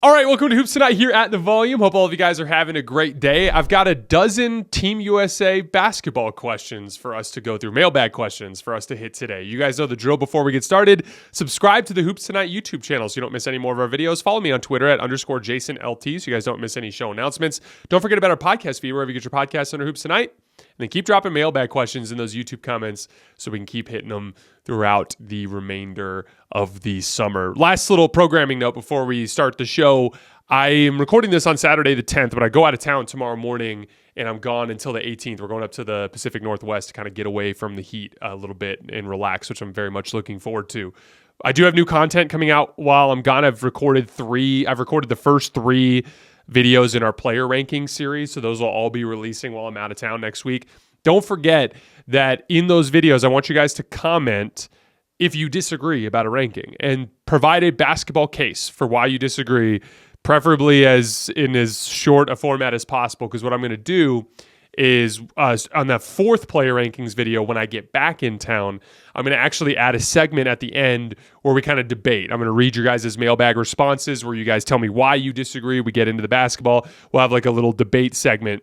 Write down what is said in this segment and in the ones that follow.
All right, welcome to Hoops Tonight here at The Volume. Hope all of you guys are having a great day. I've got a dozen Team USA basketball questions for us to go through, mailbag questions for us to hit today. You guys know the drill. Before we get started, subscribe to the Hoops Tonight YouTube channel so you don't miss any more of our videos. Follow me on Twitter at _JasonLT so you guys don't miss any show announcements. Don't forget about our podcast feed wherever you get your podcasts under Hoops Tonight. And then keep dropping mailbag questions in those YouTube comments so we can keep hitting them throughout the remainder of the summer. Last little programming note before we start the show. I am recording this on Saturday the 10th, but I go out of town tomorrow morning and I'm gone until the 18th. We're going up to the Pacific Northwest to kind of get away from the heat a little bit and relax, which I'm very much looking forward to. I do have new content coming out while I'm gone. I've recorded the first three videos in our player ranking series, so those will all be releasing while I'm out of town next week. Don't forget that in those videos, I want you guys to comment if you disagree about a ranking and provide a basketball case for why you disagree, preferably in as short a format as possible, because what I'm going to do is on that fourth player rankings video, when I get back in town, I'm going to actually add a segment at the end where we kind of debate. I'm going to read your guys' mailbag responses where you guys tell me why you disagree. We get into the basketball. We'll have like a little debate segment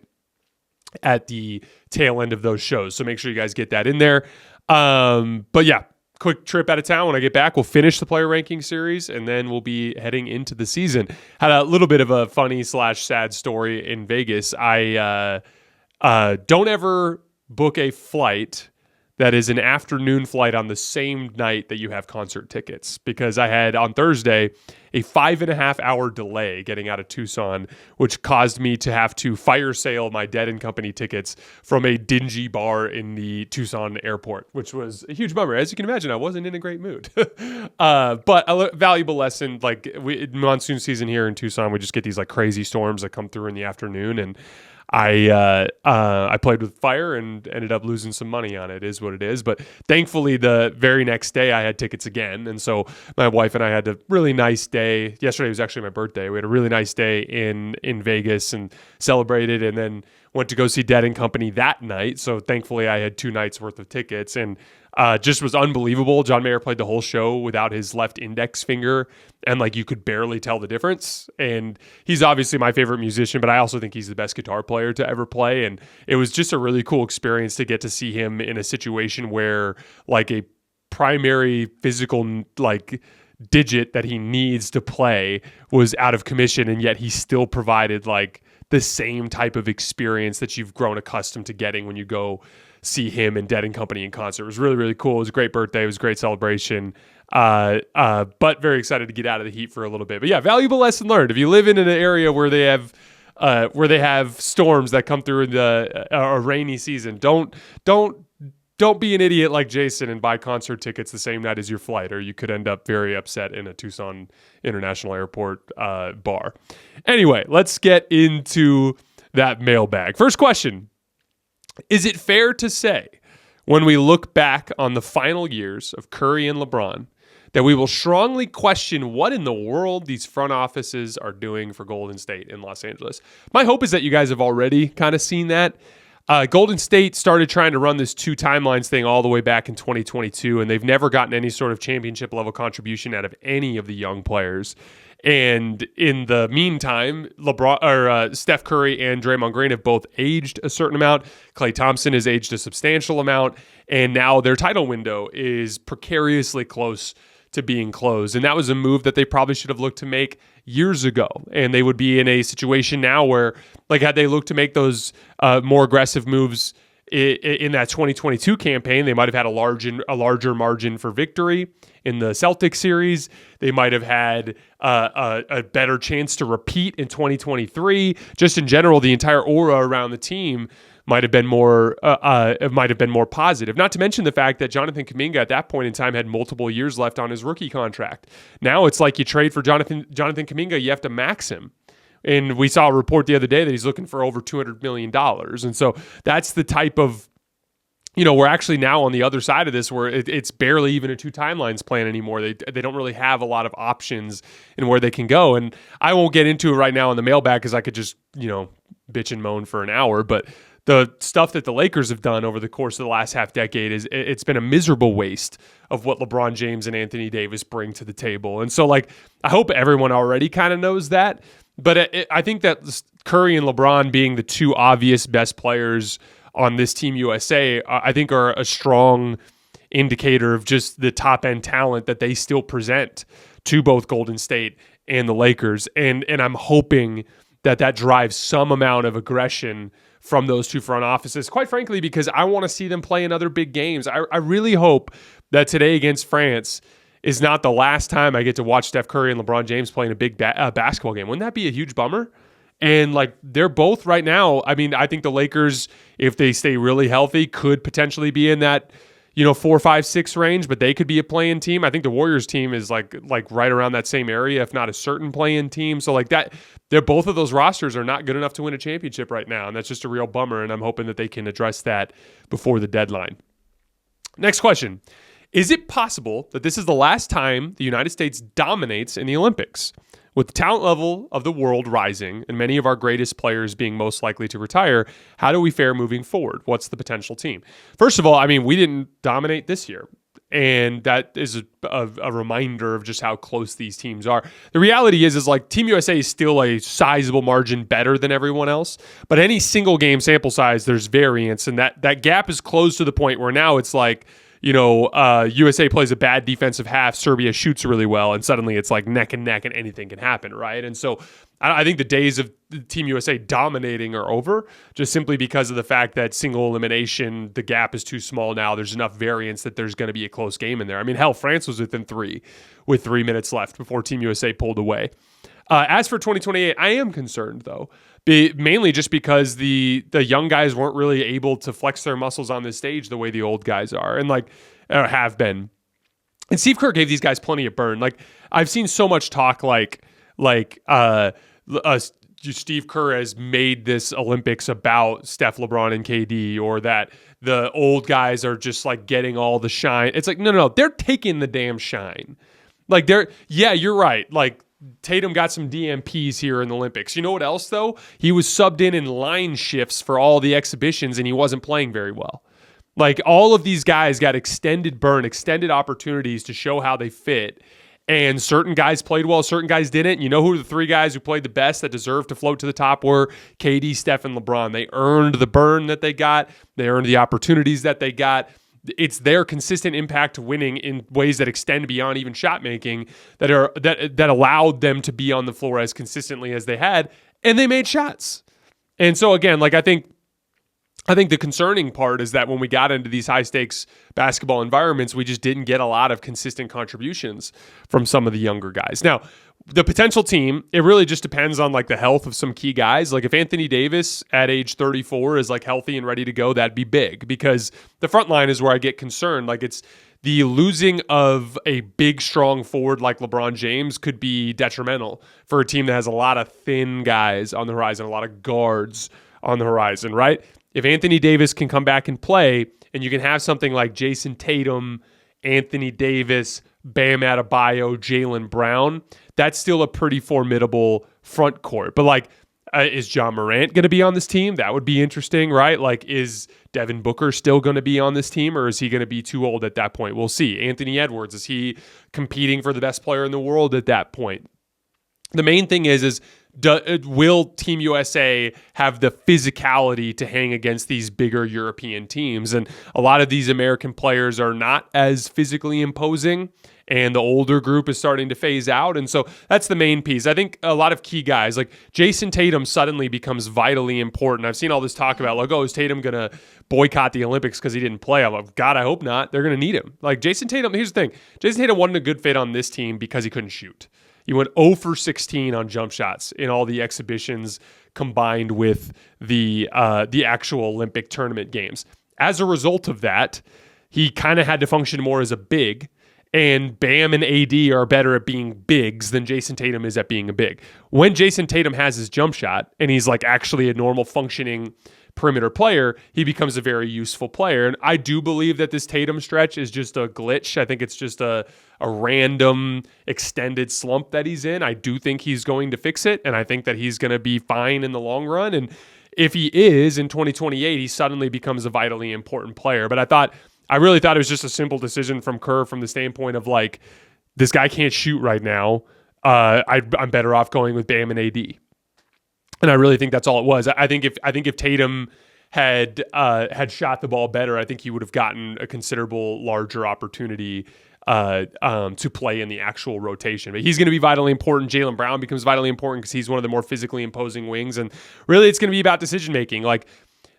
at the tail end of those shows. So make sure you guys get that in there. But yeah, quick trip out of town. When I get back, we'll finish the player ranking series and then we'll be heading into the season. Had a little bit of a funny / sad story in Vegas. Don't ever book a flight that is an afternoon flight on the same night that you have concert tickets, because I had on Thursday a 5.5 hour delay getting out of Tucson, which caused me to have to fire sale my Dead & Company tickets from a dingy bar in the Tucson airport, which was a huge bummer. As you can imagine, I wasn't in a great mood. But a valuable lesson, like monsoon season here in Tucson, we just get these like crazy storms that come through in the afternoon, and I played with fire and ended up losing some money on it. Is what it is. But thankfully, the very next day I had tickets again, and so my wife and I had a really nice day. Yesterday was actually my birthday. We had a really nice day in Vegas and celebrated, and then went to go see Dead & Company that night. So thankfully, I had 2 nights worth of tickets, and just was unbelievable. John Mayer played the whole show without his left index finger, and like you could barely tell the difference. And he's obviously my favorite musician, but I also think he's the best guitar player to ever play. And it was just a really cool experience to get to see him in a situation where like a primary physical like digit that he needs to play was out of commission, and yet he still provided like the same type of experience that you've grown accustomed to getting when you go see him and Dead & Company in concert. It was really, really cool. It was a great birthday. It was a great celebration. But very excited to get out of the heat for a little bit. But yeah, valuable lesson learned. If you live in an area where they have storms that come through in a rainy season, don't be an idiot like Jason and buy concert tickets the same night as your flight, or you could end up very upset in a Tucson International Airport bar. Anyway, let's get into that mailbag. First question. Is it fair to say, when we look back on the final years of Curry and LeBron, that we will strongly question what in the world these front offices are doing for Golden State in Los Angeles? My hope is that you guys have already kind of seen that. Golden State started trying to run this 2 timelines thing all the way back in 2022, and they've never gotten any sort of championship level contribution out of any of the young players. And in the meantime, Steph Curry and Draymond Green have both aged a certain amount. Klay Thompson has aged a substantial amount, and now their title window is precariously close to being closed. And that was a move that they probably should have looked to make years ago. And they would be in a situation now where, like, had they looked to make those more aggressive moves in that 2022 campaign, they might have had a larger margin for victory in the Celtics series. They might have had a better chance to repeat in 2023. Just in general, the entire aura around the team might have been more positive. Not to mention the fact that Jonathan Kuminga at that point in time had multiple years left on his rookie contract. Now it's like you trade for Jonathan Kuminga, you have to max him. And we saw a report the other day that he's looking for over $200 million. And so that's the type of, we're actually now on the other side of this where it's barely even a 2 timelines plan anymore. They don't really have a lot of options in where they can go. And I won't get into it right now in the mailbag because I could just, bitch and moan for an hour. But the stuff that the Lakers have done over the course of the last half decade it's been a miserable waste of what LeBron James and Anthony Davis bring to the table. And so, like, I hope everyone already kind of knows that. But I think that Curry and LeBron being the two obvious best players on this Team USA, I think are a strong indicator of just the top end talent that they still present to both Golden State and the Lakers. And I'm hoping that drives some amount of aggression from those two front offices, quite frankly, because I want to see them play in other big games. I really hope that today against France is not the last time I get to watch Steph Curry and LeBron James playing a big basketball game. Wouldn't that be a huge bummer? And like, they're both right now, I mean, I think the Lakers, if they stay really healthy, could potentially be in that, 4, 5, 6 range, but they could be a play-in team. I think the Warriors team is like right around that same area, if not a certain play-in team. So like that, they're both of those rosters are not good enough to win a championship right now. And that's just a real bummer. And I'm hoping that they can address that before the deadline. Next question. Is it possible that this is the last time the United States dominates in the Olympics? With the talent level of the world rising and many of our greatest players being most likely to retire, how do we fare moving forward? What's the potential team? First of all, I mean, we didn't dominate this year. And that is a reminder of just how close these teams are. The reality is like Team USA is still a sizable margin better than everyone else. But any single game sample size, there's variance. And that gap is closed to the point where now it's like, USA plays a bad defensive half, Serbia shoots really well, and suddenly it's like neck and neck and anything can happen, right? And so I think the days of Team USA dominating are over, just simply because of the fact that single elimination, the gap is too small now. There's enough variance that there's going to be a close game in there. I mean, hell, France was within 3 with 3 minutes left before Team USA pulled away. As for 2028, I am concerned, though, mainly just because the young guys weren't really able to flex their muscles on this stage the way the old guys are and have been. And Steve Kerr gave these guys plenty of burn. Like, I've seen so much talk Steve Kerr has made this Olympics about Steph, LeBron, and KD, or that the old guys are just like getting all the shine. It's like, no, they're taking the damn shine. Like, you're right. Like, Tatum got some DMPs here in the Olympics. You know what else, though? He was subbed in line shifts for all the exhibitions, and he wasn't playing very well. Like, all of these guys got extended burn, extended opportunities to show how they fit, and certain guys played well, certain guys didn't. You know who the 3 guys who played the best that deserved to float to the top were? KD, Steph, and LeBron. They earned the burn that they got. They earned the opportunities that they got. It's their consistent impact to winning in ways that extend beyond even shot making that allowed them to be on the floor as consistently as they had, and they made shots. And so again, like I think the concerning part is that when we got into these high stakes basketball environments, we just didn't get a lot of consistent contributions from some of the younger guys. Now, the potential team, it really just depends on like the health of some key guys. Like if Anthony Davis at age 34 is like healthy and ready to go, that'd be big, because the front line is where I get concerned. Like it's the losing of a big, strong forward like LeBron James could be detrimental for a team that has a lot of thin guys on the horizon, a lot of guards on the horizon, right? If Anthony Davis can come back and play, and you can have something like Jason Tatum, Anthony Davis, Bam Adebayo, Jaylen Brown, that's still a pretty formidable front court. But like, is Ja Morant going to be on this team? That would be interesting, right? Like, is Devin Booker still going to be on this team, or is he going to be too old at that point? We'll see. Anthony Edwards, is he competing for the best player in the world at that point? The main thing is will Team USA have the physicality to hang against these bigger European teams? And a lot of these American players are not as physically imposing, and the older group is starting to phase out. And so that's the main piece. I think a lot of key guys, like Jason Tatum suddenly becomes vitally important. I've seen all this talk about like, oh, is Tatum going to boycott the Olympics because he didn't play? I'm like, God, I hope not. They're going to need him. Like Jason Tatum, here's the thing. Jason Tatum wasn't a good fit on this team because he couldn't shoot. He went 0 for 16 on jump shots in all the exhibitions combined with the actual Olympic tournament games. As a result of that, he kind of had to function more as a big, and Bam and AD are better at being bigs than Jason Tatum is at being a big. When Jason Tatum has his jump shot and he's like actually a normal functioning perimeter player, he becomes a very useful player. And I do believe that this Tatum stretch is just a glitch. I think it's just a random extended slump that he's in. I do think he's going to fix it, and I think that he's going to be fine in the long run. And if he is in 2028, he suddenly becomes a vitally important player. But I really thought it was just a simple decision from Kerr from the standpoint of like, this guy can't shoot right now. I'm better off going with Bam and AD. And I really think that's all it was. I think if Tatum had shot the ball better, I think he would have gotten a considerable larger opportunity to play in the actual rotation. But he's going to be vitally important. Jaylen Brown becomes vitally important because he's one of the more physically imposing wings. And really, it's going to be about decision making. Like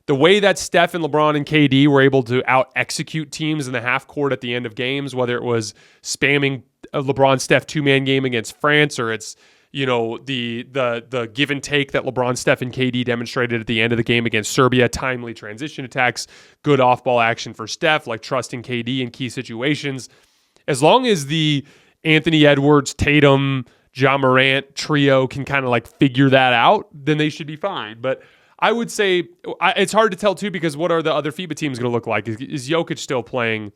the way that Steph and LeBron and KD were able to out execute teams in the half court at the end of games, whether it was spamming a LeBron Steph 2-man game against France, or it's the give and take that LeBron, Steph, and KD demonstrated at the end of the game against Serbia, timely transition attacks, good off-ball action for Steph, like trusting KD in key situations. As long as the Anthony Edwards, Tatum, Ja Morant trio can kind of like figure that out, then they should be fine. But I would say it's hard to tell too, because what are the other FIBA teams going to look like? Is Jokic still playing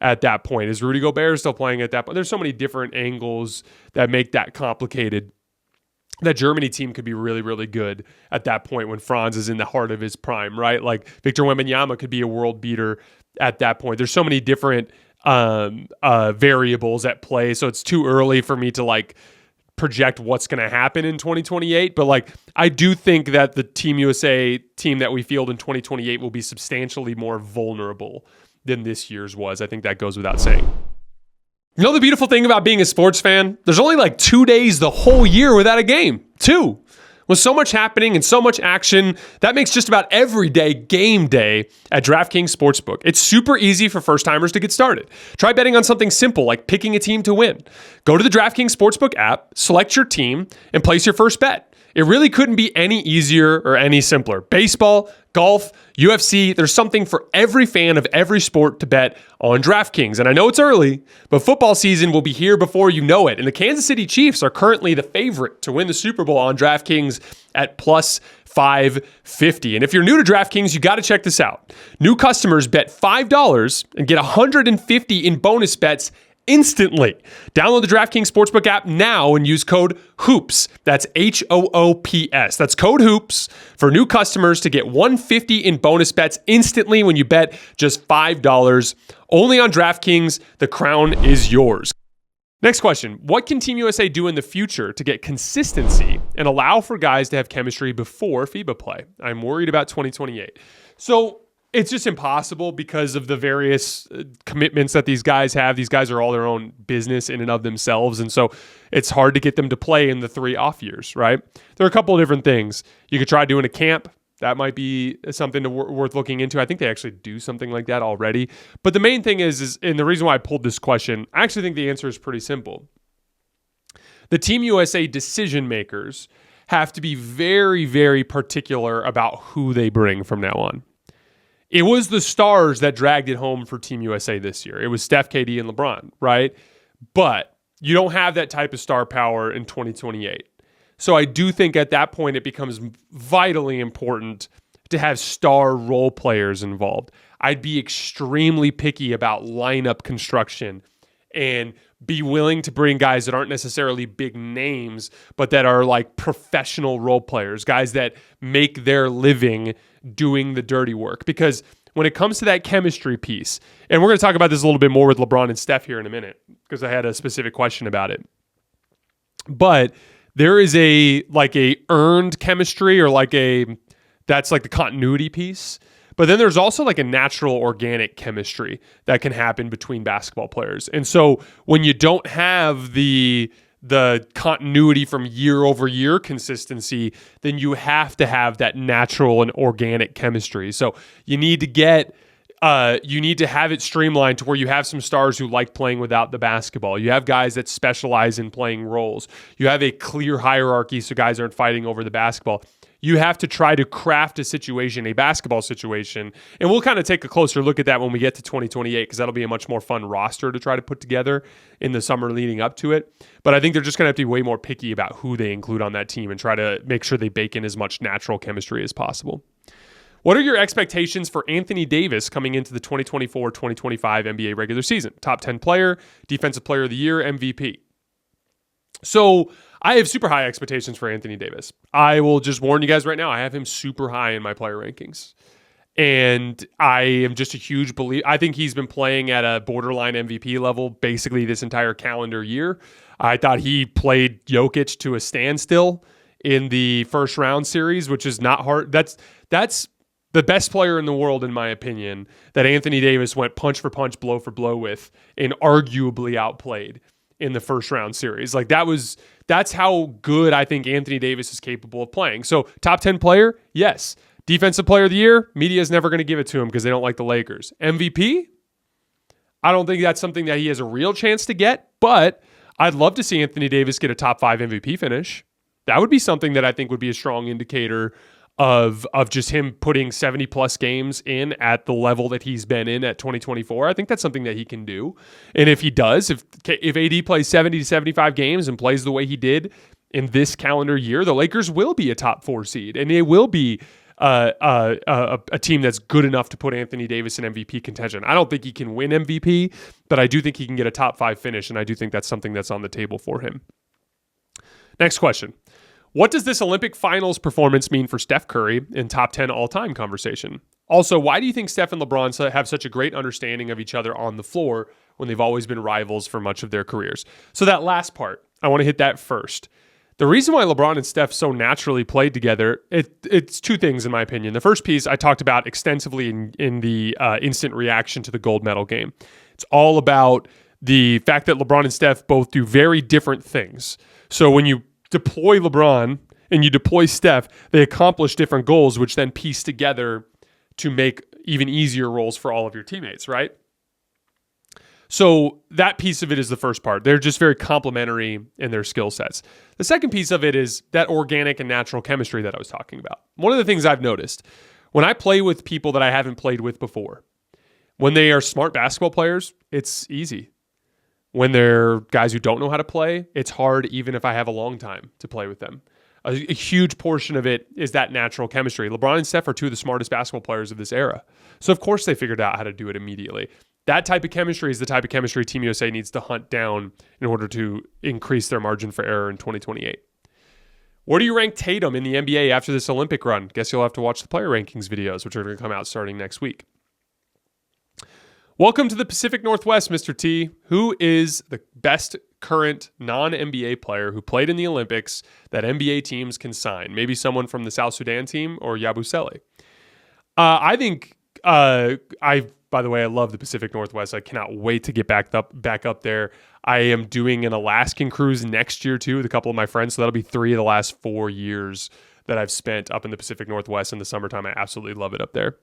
at that point? Is Rudy Gobert still playing at that point? There's so many different angles that make that complicated. That Germany team could be really, really good at that point when Franz is in the heart of his prime, right? Like Victor Wembanyama could be a world beater at that point. There's so many different variables at play, so it's too early for me to like project what's going to happen in 2028. But like, I do think that the Team USA team that we field in 2028 will be substantially more vulnerable than this year's was. I think that goes without saying. You know the beautiful thing about being a sports fan? There's only like 2 days the whole year without a game. 2. With so much happening and so much action, that makes just about every day game day at DraftKings Sportsbook. It's super easy for first-timers to get started. Try betting on something simple like picking a team to win. Go to the DraftKings Sportsbook app, select your team, and place your first bet. It really couldn't be any easier or any simpler. Baseball, golf, UFC, there's something for every fan of every sport to bet on DraftKings. And I know it's early, but football season will be here before you know it. And the Kansas City Chiefs are currently the favorite to win the Super Bowl on DraftKings at plus 550. And if you're new to DraftKings, you got to check this out. New customers bet $5 and get $150 in bonus bets instantly. Download the DraftKings Sportsbook app now and use code HOOPS. That's HOOPS. That's code HOOPS for new customers to get $150 in bonus bets instantly when you bet just $5. Only on DraftKings. The crown is yours. Next question. What can Team USA do in the future to get consistency and allow for guys to have chemistry before FIBA play? I'm worried about 2028. So it's just impossible because of the various commitments that these guys have. These guys are all their own business in and of themselves. And so it's hard to get them to play in the 3 off years, right? There are a couple of different things. You could try doing a camp. That might be something worth looking into. I think they actually do something like that already. But the main thing is, and the reason why I pulled this question, I actually think the answer is pretty simple. The Team USA decision makers have to be very, very particular about who they bring from now on. It was the stars that dragged it home for Team USA this year. It was Steph, KD, and LeBron, right? But you don't have that type of star power in 2028. So I do think at that point it becomes vitally important to have star role players involved. I'd be extremely picky about lineup construction and be willing to bring guys that aren't necessarily big names, but that are like professional role players, guys that make their living doing the dirty work. Because when it comes to that chemistry piece, and we're going to talk about this a little bit more with LeBron and Steph here in a minute, because I had a specific question about it. But there is a earned chemistry, or that's like the continuity piece. But then there's also like a natural organic chemistry that can happen between basketball players. And so when you don't have the continuity from year over year consistency, then you have to have that natural and organic chemistry. So you need to have it streamlined to where you have some stars who like playing without the basketball. You have guys that specialize in playing roles. You have a clear hierarchy so guys aren't fighting over the basketball. You have to try to craft a basketball situation. And we'll kind of take a closer look at that when we get to 2028, because that'll be a much more fun roster to try to put together in the summer leading up to it. But I think they're just going to have to be way more picky about who they include on that team and try to make sure they bake in as much natural chemistry as possible. What are your expectations for Anthony Davis coming into the 2024-2025 NBA regular season? Top 10 player, Defensive Player of the Year, MVP. So I have super high expectations for Anthony Davis. I will just warn you guys right now, I have him super high in my player rankings. And I am just a huge believer. I think he's been playing at a borderline MVP level basically this entire calendar year. I thought he played Jokic to a standstill in the first round series, which is not hard. That's the best player in the world, in my opinion, that Anthony Davis went punch for punch, blow for blow with, and arguably outplayed in the first round series. Like that's how good I think Anthony Davis is capable of playing. So top 10 player, yes. Defensive player of the year, media is never going to give it to him because they don't like the Lakers. MVP, I don't think that's something that he has a real chance to get, but I'd love to see Anthony Davis get a top 5 MVP finish. That would be something that I think would be a strong indicator of just him putting 70 plus games in at the level that he's been in at 2024. I think that's something that he can do. And if he does, if AD plays 70 to 75 games and plays the way he did in this calendar year, the Lakers will be a top 4 seed and they will be a team that's good enough to put Anthony Davis in MVP contention. I don't think he can win MVP, but I do think he can get a top 5 finish, and I do think that's something that's on the table for him. Next question. What does this Olympic finals performance mean for Steph Curry in top 10 all-time conversation? Also, why do you think Steph and LeBron have such a great understanding of each other on the floor when they've always been rivals for much of their careers? So that last part, I want to hit that first. The reason why LeBron and Steph so naturally played together, it's 2 things in my opinion. The first piece I talked about extensively in the instant reaction to the gold medal game. It's all about the fact that LeBron and Steph both do very different things. So when you deploy LeBron and you deploy Steph, they accomplish different goals, which then piece together to make even easier roles for all of your teammates, right? So that piece of it is the first part. They're just very complementary in their skill sets. The second piece of it is that organic and natural chemistry that I was talking about. One of the things I've noticed, when I play with people that I haven't played with before, when they are smart basketball players, it's easy. When they're guys who don't know how to play, it's hard even if I have a long time to play with them. A huge portion of it is that natural chemistry. LeBron and Steph are 2 of the smartest basketball players of this era. So of course they figured out how to do it immediately. That type of chemistry is the type of chemistry Team USA needs to hunt down in order to increase their margin for error in 2028. Where do you rank Tatum in the NBA after this Olympic run? Guess you'll have to watch the player rankings videos, which are going to come out starting next week. Welcome to the Pacific Northwest, Mr. T. Who is the best current non-NBA player who played in the Olympics that NBA teams can sign? Maybe someone from the South Sudan team or Yabusele. I think by the way, I love the Pacific Northwest. I cannot wait to get back up there. I am doing an Alaskan cruise next year too with a couple of my friends. So that'll be 3 of the last 4 years that I've spent up in the Pacific Northwest in the summertime. I absolutely love it up there.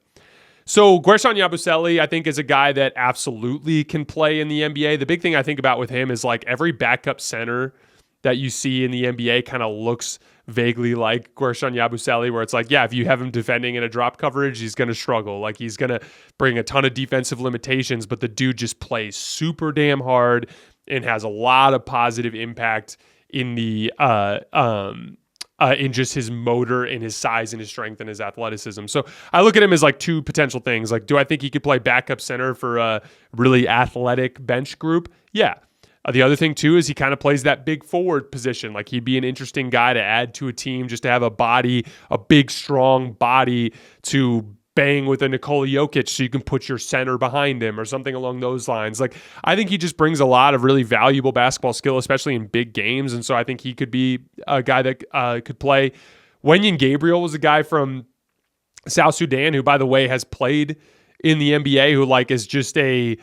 So Guerschon Yabusele, I think, is a guy that absolutely can play in the NBA. The big thing I think about with him is like every backup center that you see in the NBA kind of looks vaguely like Guerschon Yabusele, where it's like, yeah, if you have him defending in a drop coverage, he's going to struggle. Like he's going to bring a ton of defensive limitations, but the dude just plays super damn hard and has a lot of positive impact in the in just his motor and his size and his strength and his athleticism. So I look at him as like 2 potential things. Like, do I think he could play backup center for a really athletic bench group? Yeah. The other thing too is he kind of plays that big forward position. Like he'd be an interesting guy to add to a team just to have a big, strong body to bang with a Nikola Jokic so you can put your center behind him or something along those lines. Like I think he just brings a lot of really valuable basketball skill, especially in big games. And so I think he could be a guy that could play. Wenyen Gabriel was a guy from South Sudan who, by the way, has played in the NBA, who like is just the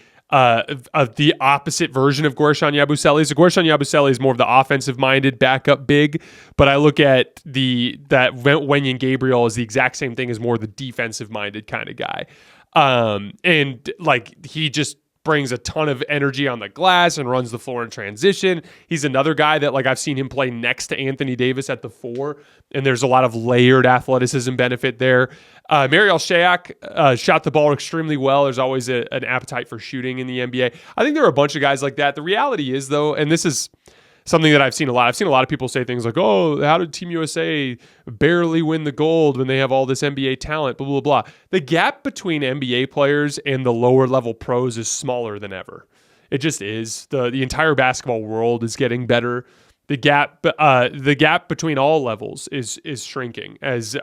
opposite version of Guerschon Yabusele. So Guerschon Yabusele is more of the offensive-minded backup big, but I look at that Wenyen Gabriel is the exact same thing as more the defensive-minded kind of guy. And like he just brings a ton of energy on the glass and runs the floor in transition. He's another guy that like I've seen him play next to Anthony Davis at the 4, and there's a lot of layered athleticism benefit there. Mariel Shayok shot the ball extremely well. There's always an appetite for shooting in the NBA. I think there are a bunch of guys like that. The reality is, though, and this is something that I've seen a lot. I've seen a lot of people say things like, oh, how did Team USA barely win the gold when they have all this NBA talent, blah, blah, blah. The gap between NBA players and the lower level pros is smaller than ever. It just is. The entire basketball world is getting better. the gap between all levels is shrinking as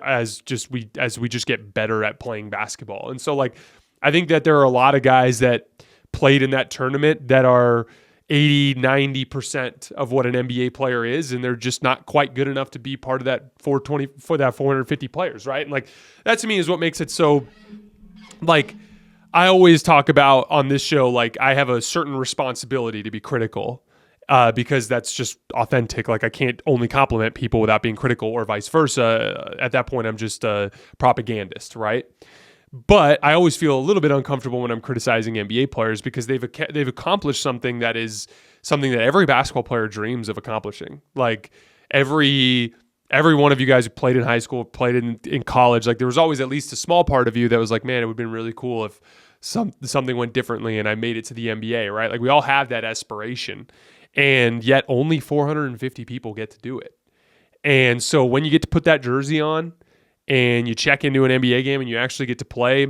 we just get better at playing basketball. And so like I think that there are a lot of guys that played in that tournament that are 80-90% of what an NBA player is, and they're just not quite good enough to be part of that 450 players, right? And like that to me is what makes it so, like, I always talk about on this show, like I have a certain responsibility to be critical because that's just authentic. Like I can't only compliment people without being critical or vice versa. At that point, I'm just a propagandist, right? But I always feel a little bit uncomfortable when I'm criticizing NBA players because they've accomplished something that is something that every basketball player dreams of accomplishing. Like every one of you guys who played in high school, played in college, like there was always at least a small part of you that was like, man, it would have been really cool if something went differently and I made it to the NBA, right? Like we all have that aspiration, and yet only 450 people get to do it. And so when you get to put that jersey on and you check into an NBA game and you actually get to play,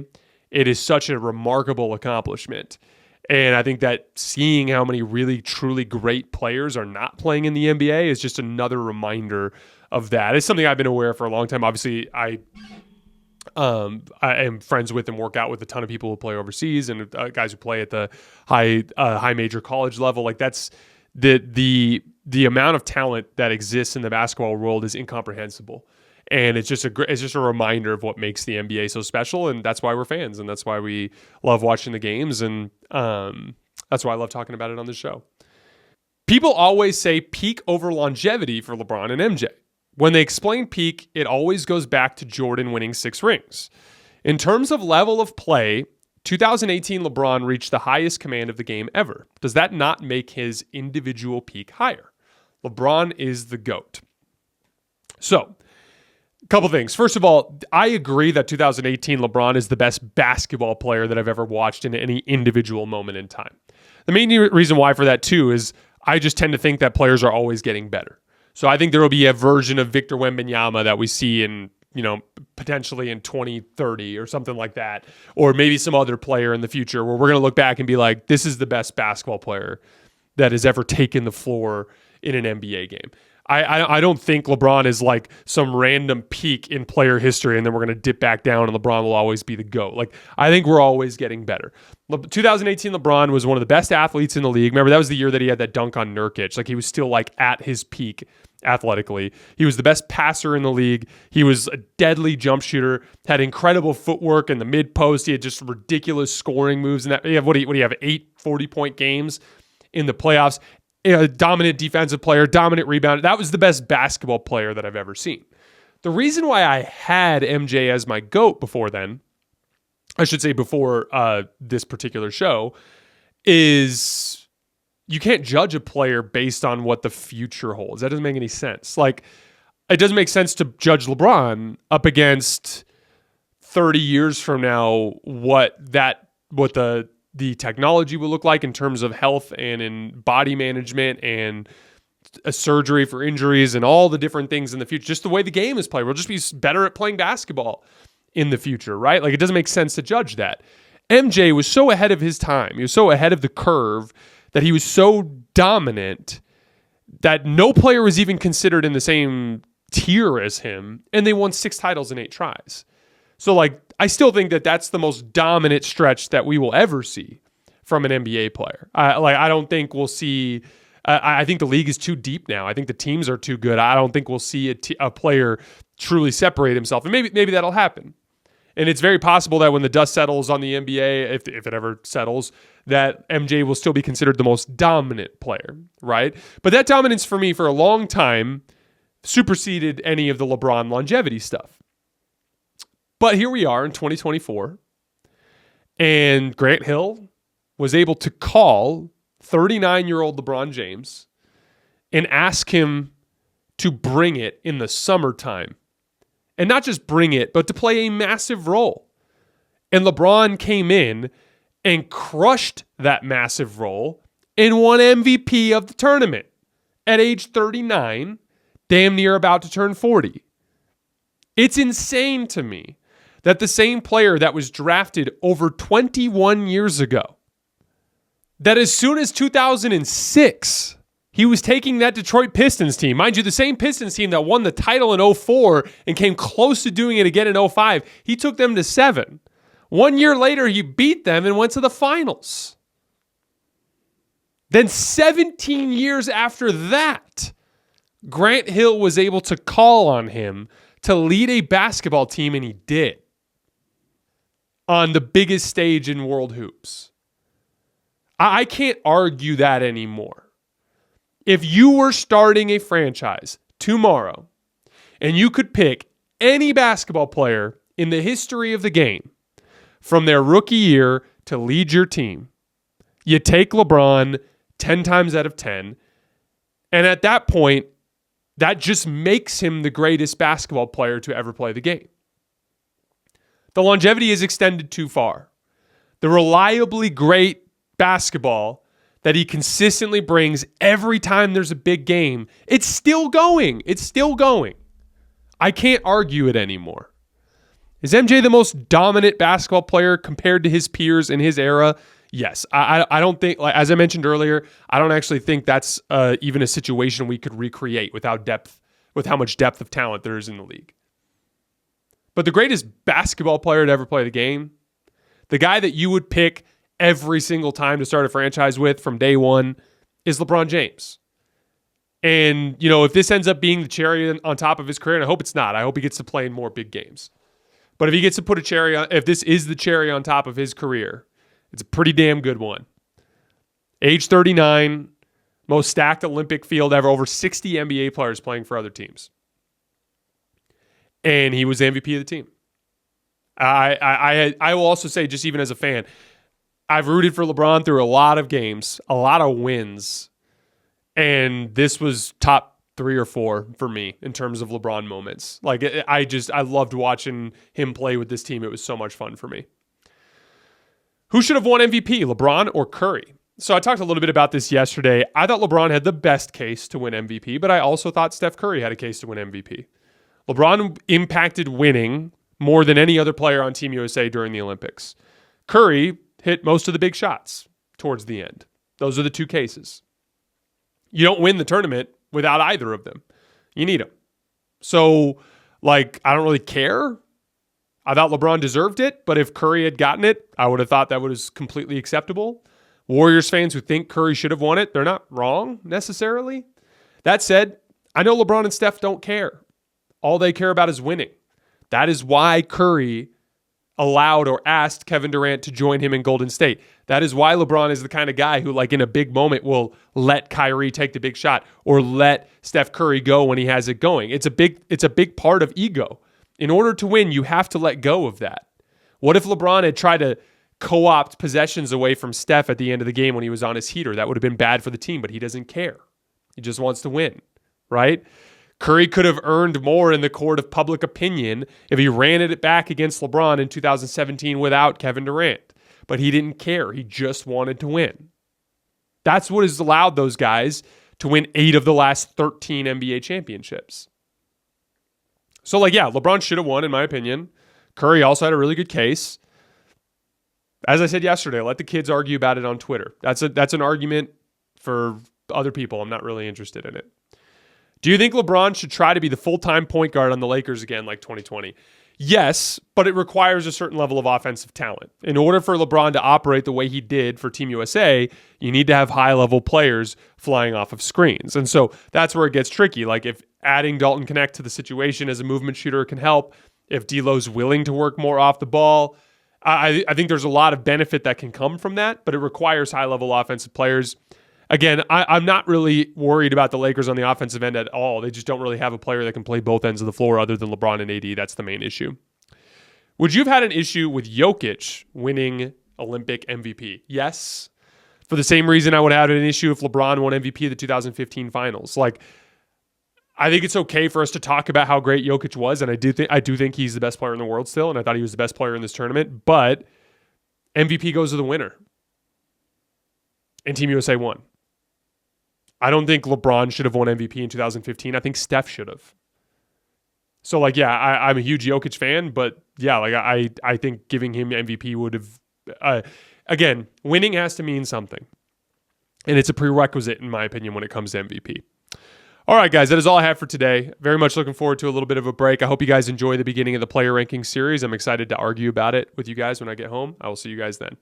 it is such a remarkable accomplishment. And I think that seeing how many really, truly great players are not playing in the NBA is just another reminder of that. It's something I've been aware of for a long time. Obviously, I am friends with and work out with a ton of people who play overseas and guys who play at the high major college level. Like that's the amount of talent that exists in the basketball world is incomprehensible. And it's just a reminder of what makes the NBA so special, and that's why we're fans, and that's why we love watching the games, and that's why I love talking about it on the show. People always say peak over longevity for LeBron and MJ. When they explain peak, it always goes back to Jordan winning 6 rings. In terms of level of play, 2018 LeBron reached the highest command of the game ever. Does that not make his individual peak higher? LeBron is the GOAT. So, couple things. First of all, I agree that 2018 LeBron is the best basketball player that I've ever watched in any individual moment in time. The main reason why for that too is I just tend to think that players are always getting better. So I think there will be a version of Victor Wembanyama that we see in, potentially in 2030 or something like that, or maybe some other player in the future where we're going to look back and be like, this is the best basketball player that has ever taken the floor in an NBA game. I don't think LeBron is like some random peak in player history and then we're going to dip back down and LeBron will always be the GOAT. Like, I think we're always getting better. 2018 LeBron was one of the best athletes in the league. Remember, that was the year that he had that dunk on Nurkic. Like, he was still like at his peak athletically. He was the best passer in the league. He was a deadly jump shooter, had incredible footwork in the mid post. He had just ridiculous scoring moves. And that, what do you have, 8 40-point games in the playoffs? A dominant defensive player, dominant rebounder. That was the best basketball player that I've ever seen. The reason why I had MJ as my GOAT before then, I should say before this particular show, is you can't judge a player based on what the future holds. That doesn't make any sense. Like, it doesn't make sense to judge LeBron up against 30 years from now what the technology will look like in terms of health and in body management and a surgery for injuries and all the different things in the future. Just the way the game is played. We'll just be better at playing basketball in the future, right? Like, it doesn't make sense to judge that. MJ was so ahead of his time. He was so ahead of the curve that he was so dominant that no player was even considered in the same tier as him, and they won 6 titles in 8 tries. So, like, I still think that that's the most dominant stretch that we will ever see from an NBA player. I don't think we'll see. I think the league is too deep now. I think the teams are too good. I don't think we'll see a player truly separate himself, and maybe that'll happen. And it's very possible that when the dust settles on the NBA, if it ever settles, that MJ will still be considered the most dominant player, right? But that dominance for me for a long time superseded any of the LeBron longevity stuff. But here we are in 2024, and Grant Hill was able to call 39-year-old LeBron James and ask him to bring it in the summertime. And not just bring it, but to play a massive role. And LeBron came in and crushed that massive role and won MVP of the tournament at age 39, damn near about to turn 40. It's insane to me that the same player that was drafted over 21 years ago, that as soon as 2006, He was taking that Detroit Pistons team. Mind you, the same Pistons team that won the title in 2004 and came close to doing it again in 2005. He took them to 7. 1 year later, he beat them and went to the finals. Then 17 years after that, Grant Hill was able to call on him to lead a basketball team, and he did. On the biggest stage in world hoops. I can't argue that anymore. If you were starting a franchise tomorrow and you could pick any basketball player in the history of the game from their rookie year to lead your team, you take LeBron 10 times out of 10, and at that point, that just makes him the greatest basketball player to ever play the game. The longevity is extended too far. The reliably great basketball that he consistently brings every time there's a big game, it's still going. It's still going. I can't argue it anymore. Is MJ the most dominant basketball player compared to his peers in his era? Yes. I don't think, like, as I mentioned earlier, I don't actually think that's even a situation we could recreate with how much depth of talent there is in the league. But the greatest basketball player to ever play the game, the guy that you would pick every single time to start a franchise with from day one, is LeBron James. And, if this ends up being the cherry on top of his career, and I hope it's not, I hope he gets to play in more big games. But if he gets to put a cherry on, if this is the cherry on top of his career, it's a pretty damn good one. Age 39, most stacked Olympic field ever, over 60 NBA players playing for other teams. And he was the MVP of the team. I will also say, just even as a fan, I've rooted for LeBron through a lot of games, a lot of wins, and this was top 3 or 4 for me in terms of LeBron moments. Like, I loved watching him play with this team. It was so much fun for me. Who should have won MVP, LeBron or Curry? So I talked a little bit about this yesterday. I thought LeBron had the best case to win MVP, but I also thought Steph Curry had a case to win MVP. LeBron impacted winning more than any other player on Team USA during the Olympics. Curry hit most of the big shots towards the end. Those are the two cases. You don't win the tournament without either of them. You need them. So, I don't really care. I thought LeBron deserved it, but if Curry had gotten it, I would have thought that was completely acceptable. Warriors fans who think Curry should have won it, they're not wrong necessarily. That said, I know LeBron and Steph don't care. All they care about is winning. That is why Curry allowed or asked Kevin Durant to join him in Golden State. That is why LeBron is the kind of guy who, in a big moment, will let Kyrie take the big shot or let Steph Curry go when he has it going. It's a big part of ego. In order to win, you have to let go of that. What if LeBron had tried to co-opt possessions away from Steph at the end of the game when he was on his heater? That would have been bad for the team, but he doesn't care. He just wants to win, right? Curry could have earned more in the court of public opinion if he ran it back against LeBron in 2017 without Kevin Durant. But he didn't care. He just wanted to win. That's what has allowed those guys to win 8 of the last 13 NBA championships. So, LeBron should have won, in my opinion. Curry also had a really good case. As I said yesterday, let the kids argue about it on Twitter. That's an argument for other people. I'm not really interested in it. Do you think LeBron should try to be the full-time point guard on the Lakers again like 2020? Yes, but it requires a certain level of offensive talent. In order for LeBron to operate the way he did for Team USA, you need to have high-level players flying off of screens. And so that's where it gets tricky. If adding Dalton Knecht to the situation as a movement shooter can help, if D'Lo's willing to work more off the ball, I think there's a lot of benefit that can come from that, but it requires high-level offensive players. Again, I'm not really worried about the Lakers on the offensive end at all. They just don't really have a player that can play both ends of the floor other than LeBron and AD. That's the main issue. Would you have had an issue with Jokic winning Olympic MVP? Yes. For the same reason I would have had an issue if LeBron won MVP of the 2015 finals. I think it's okay for us to talk about how great Jokic was, and I do think he's the best player in the world still, and I thought he was the best player in this tournament, but MVP goes to the winner. And Team USA won. I don't think LeBron should have won MVP in 2015. I think Steph should have. So, I'm a huge Jokic fan, but I think giving him MVP would have... again, winning has to mean something. And it's a prerequisite, in my opinion, when it comes to MVP. All right, guys, that is all I have for today. Very much looking forward to a little bit of a break. I hope you guys enjoy the beginning of the player ranking series. I'm excited to argue about it with you guys when I get home. I will see you guys then.